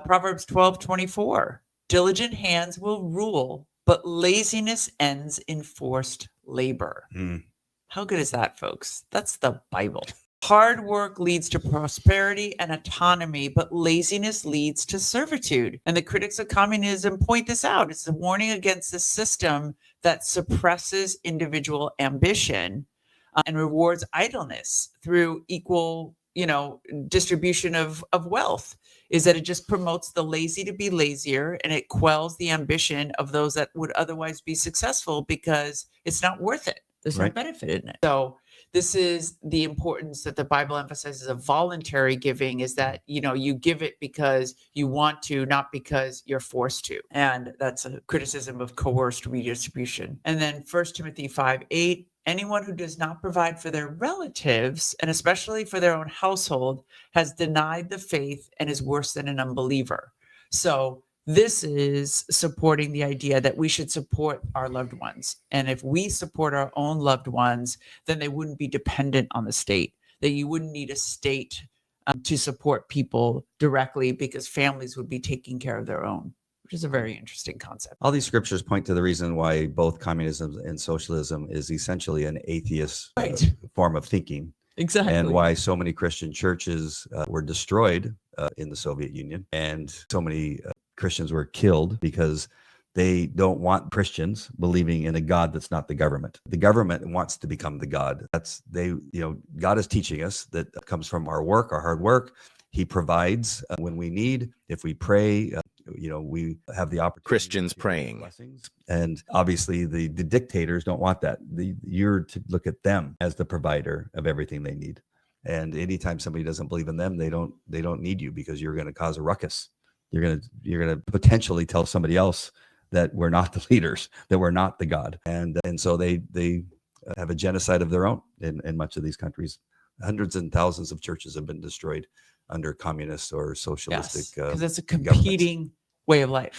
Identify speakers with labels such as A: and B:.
A: Proverbs 12:24. Diligent hands will rule, but laziness ends in forced labor. How good is that, folks? That's the Bible. Hard work leads to prosperity and autonomy, but laziness leads to servitude. And the critics of communism point this out. It's a warning against the system that suppresses individual ambition and rewards idleness through equal, distribution of wealth. Is that it just promotes the lazy to be lazier, and it quells the ambition of those that would otherwise be successful because it's not worth it. There's no benefit in it. So this is the importance that the Bible emphasizes of voluntary giving, is that, you give it because you want to, not because you're forced to. And that's a criticism of coerced redistribution. And then 1 Timothy 5:8, anyone who does not provide for their relatives, and especially for their own household, has denied the faith and is worse than an unbeliever. So this is supporting the idea that we should support our loved ones. And if we support our own loved ones, then they wouldn't be dependent on the state, that you wouldn't need a state to support people directly, because families would be taking care of their own, which is a very interesting concept.
B: All these scriptures point to the reason why both communism and socialism is essentially an atheist form of thinking.
A: Exactly.
B: And why so many Christian churches were destroyed in the Soviet Union, and so many Christians were killed because they don't want Christians believing in a God that's not the government. The government wants to become the God. God is teaching us that comes from our work, our hard work. He provides when we need. If we pray, we have the opportunity.
C: Christians praying.
B: Blessings. And obviously the dictators don't want that. You're to look at them as the provider of everything they need. And anytime somebody doesn't believe in them, they don't need you, because you're going to cause a ruckus. You're going to potentially tell somebody else that we're not the leaders, that we're not the God. And so they have a genocide of their own in much of these countries. Hundreds and thousands of churches have been destroyed under communist or socialistic
A: because it's a competing way of life.